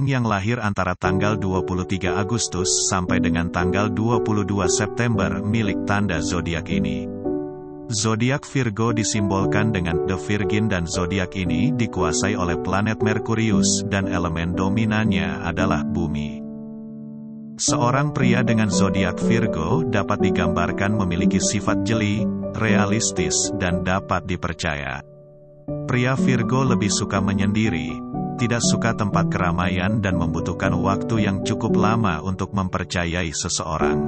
Orang yang lahir antara tanggal 23 Agustus sampai dengan tanggal 22 September milik tanda zodiak ini. Zodiak Virgo disimbolkan dengan The Virgin dan zodiak ini dikuasai oleh planet Merkurius dan elemen dominannya adalah bumi. Seorang pria dengan zodiak Virgo dapat digambarkan memiliki sifat jeli, realistis, dan dapat dipercaya. Pria Virgo lebih suka menyendiri, tidak suka tempat keramaian dan membutuhkan waktu yang cukup lama untuk mempercayai seseorang.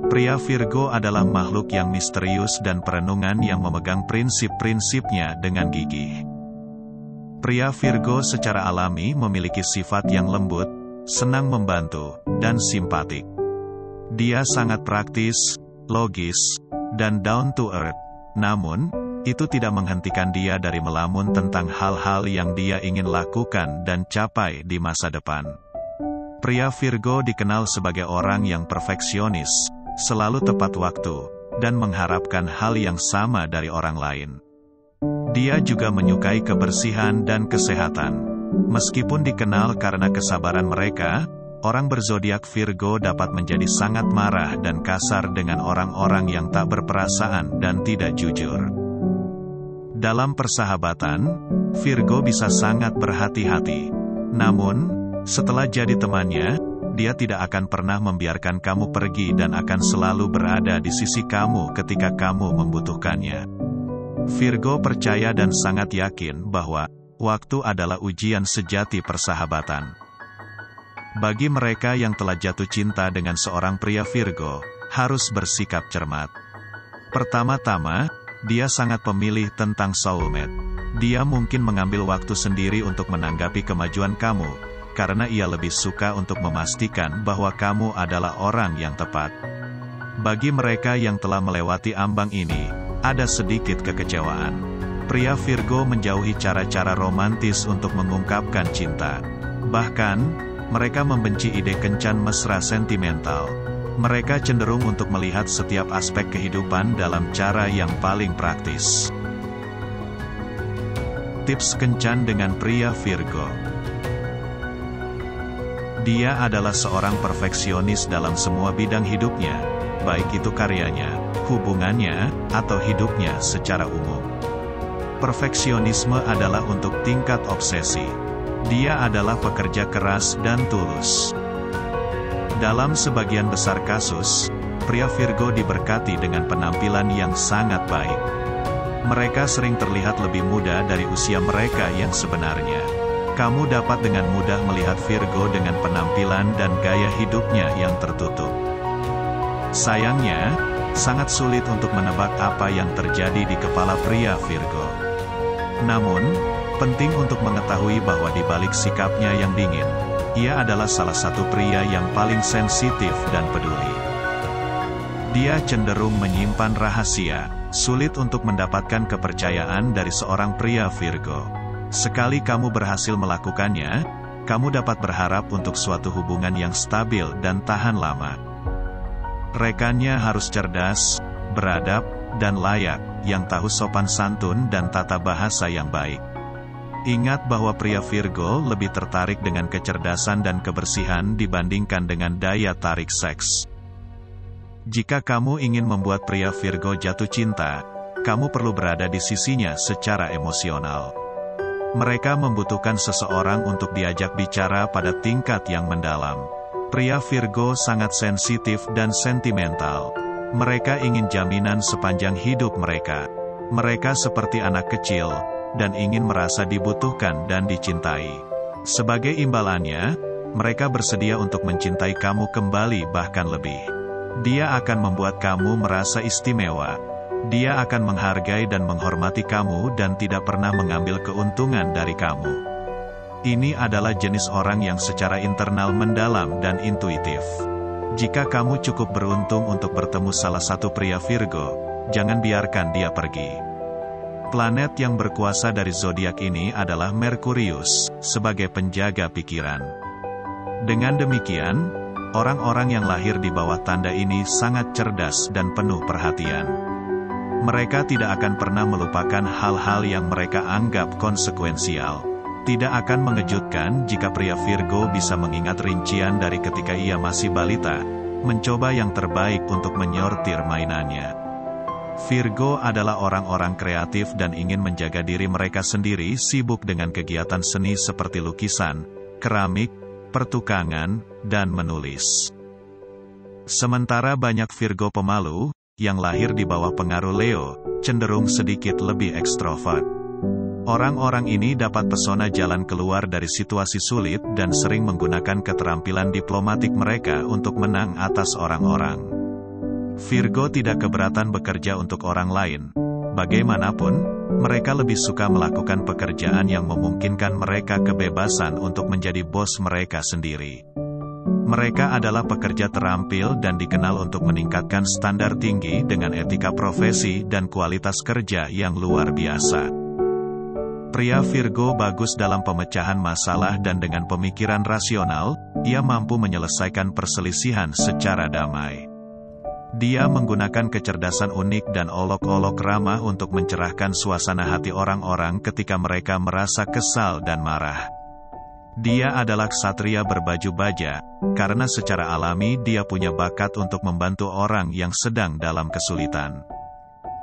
Pria Virgo adalah makhluk yang misterius dan perenungan yang memegang prinsip-prinsipnya dengan gigih. Pria Virgo secara alami memiliki sifat yang lembut, senang membantu, dan simpatik. Dia sangat praktis, logis, dan down to earth. Namun, itu tidak menghentikan dia dari melamun tentang hal-hal yang dia ingin lakukan dan capai di masa depan. Pria Virgo dikenal sebagai orang yang perfeksionis, selalu tepat waktu, dan mengharapkan hal yang sama dari orang lain. Dia juga menyukai kebersihan dan kesehatan. Meskipun dikenal karena kesabaran mereka, orang berzodiak Virgo dapat menjadi sangat marah dan kasar dengan orang-orang yang tak berperasaan dan tidak jujur. Dalam persahabatan, Virgo bisa sangat berhati-hati. Namun, setelah jadi temannya, dia tidak akan pernah membiarkan kamu pergi dan akan selalu berada di sisi kamu ketika kamu membutuhkannya. Virgo percaya dan sangat yakin bahwa waktu adalah ujian sejati persahabatan. Bagi mereka yang telah jatuh cinta dengan seorang pria Virgo, harus bersikap cermat. Pertama-tama, dia sangat pemilih tentang soulmate. Dia mungkin mengambil waktu sendiri untuk menanggapi kemajuan kamu, karena ia lebih suka untuk memastikan bahwa kamu adalah orang yang tepat. Bagi mereka yang telah melewati ambang ini, ada sedikit kekecewaan. Pria Virgo menjauhi cara-cara romantis untuk mengungkapkan cinta. Bahkan, mereka membenci ide kencan mesra sentimental. Mereka cenderung untuk melihat setiap aspek kehidupan dalam cara yang paling praktis. Tips kencan dengan pria Virgo. Dia adalah seorang perfeksionis dalam semua bidang hidupnya, baik itu karyanya, hubungannya, atau hidupnya secara umum. Perfeksionisme adalah untuk tingkat obsesi. Dia adalah pekerja keras dan tulus. Dalam sebagian besar kasus, pria Virgo diberkati dengan penampilan yang sangat baik. Mereka sering terlihat lebih muda dari usia mereka yang sebenarnya. Kamu dapat dengan mudah melihat Virgo dengan penampilan dan gaya hidupnya yang tertutup. Sayangnya, sangat sulit untuk menebak apa yang terjadi di kepala pria Virgo. Namun, penting untuk mengetahui bahwa di balik sikapnya yang dingin, ia adalah salah satu pria yang paling sensitif dan peduli. Dia cenderung menyimpan rahasia, sulit untuk mendapatkan kepercayaan dari seorang pria Virgo. Sekali kamu berhasil melakukannya, kamu dapat berharap untuk suatu hubungan yang stabil dan tahan lama. Rekannya harus cerdas, beradab, dan layak, yang tahu sopan santun dan tata bahasa yang baik. Ingat bahwa pria Virgo lebih tertarik dengan kecerdasan dan kebersihan dibandingkan dengan daya tarik seks. Jika kamu ingin membuat pria Virgo jatuh cinta, kamu perlu berada di sisinya secara emosional. Mereka membutuhkan seseorang untuk diajak bicara pada tingkat yang mendalam. Pria Virgo sangat sensitif dan sentimental. Mereka ingin jaminan sepanjang hidup mereka. Mereka seperti anak kecil, dan ingin merasa dibutuhkan dan dicintai. Sebagai imbalannya, mereka bersedia untuk mencintai kamu kembali bahkan lebih. Dia akan membuat kamu merasa istimewa. Dia akan menghargai dan menghormati kamu dan tidak pernah mengambil keuntungan dari kamu. Ini adalah jenis orang yang secara internal mendalam dan intuitif. Jika kamu cukup beruntung untuk bertemu salah satu pria Virgo, jangan biarkan dia pergi. Planet yang berkuasa dari zodiak ini adalah Merkurius, sebagai penjaga pikiran. Dengan demikian, orang-orang yang lahir di bawah tanda ini sangat cerdas dan penuh perhatian. Mereka tidak akan pernah melupakan hal-hal yang mereka anggap konsekuensial. Tidak akan mengejutkan jika pria Virgo bisa mengingat rincian dari ketika ia masih balita, mencoba yang terbaik untuk menyortir mainannya. Virgo adalah orang-orang kreatif dan ingin menjaga diri mereka sendiri sibuk dengan kegiatan seni seperti lukisan, keramik, pertukangan, dan menulis. Sementara banyak Virgo pemalu, yang lahir di bawah pengaruh Leo, cenderung sedikit lebih ekstrovert. Orang-orang ini dapat pesona jalan keluar dari situasi sulit dan sering menggunakan keterampilan diplomatik mereka untuk menang atas orang-orang. Virgo tidak keberatan bekerja untuk orang lain. Bagaimanapun, mereka lebih suka melakukan pekerjaan yang memungkinkan mereka kebebasan untuk menjadi bos mereka sendiri. Mereka adalah pekerja terampil dan dikenal untuk meningkatkan standar tinggi dengan etika profesi dan kualitas kerja yang luar biasa. Pria Virgo bagus dalam pemecahan masalah dan dengan pemikiran rasional, ia mampu menyelesaikan perselisihan secara damai. Dia menggunakan kecerdasan unik dan olok-olok ramah untuk mencerahkan suasana hati orang-orang ketika mereka merasa kesal dan marah. Dia adalah ksatria berbaju baja, karena secara alami dia punya bakat untuk membantu orang yang sedang dalam kesulitan.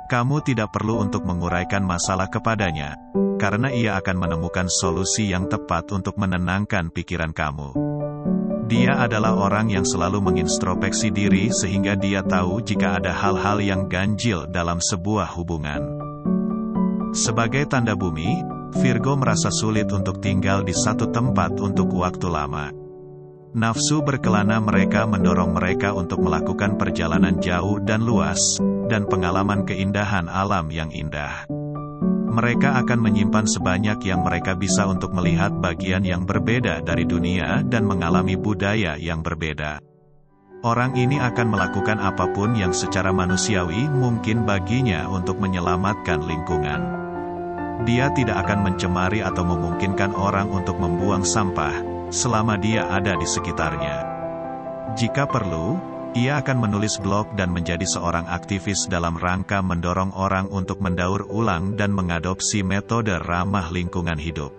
Kamu tidak perlu untuk menguraikan masalah kepadanya, karena ia akan menemukan solusi yang tepat untuk menenangkan pikiran kamu. Dia adalah orang yang selalu mengintrospeksi diri sehingga dia tahu jika ada hal-hal yang ganjil dalam sebuah hubungan. Sebagai tanda bumi, Virgo merasa sulit untuk tinggal di satu tempat untuk waktu lama. Nafsu berkelana mereka mendorong mereka untuk melakukan perjalanan jauh dan luas, dan pengalaman keindahan alam yang indah. Mereka akan menyimpan sebanyak yang mereka bisa untuk melihat bagian yang berbeda dari dunia dan mengalami budaya yang berbeda. Orang ini akan melakukan apapun yang secara manusiawi mungkin baginya untuk menyelamatkan lingkungan. Dia tidak akan mencemari atau memungkinkan orang untuk membuang sampah, selama dia ada di sekitarnya. Jika perlu, ia akan menulis blog dan menjadi seorang aktivis dalam rangka mendorong orang untuk mendaur ulang dan mengadopsi metode ramah lingkungan hidup.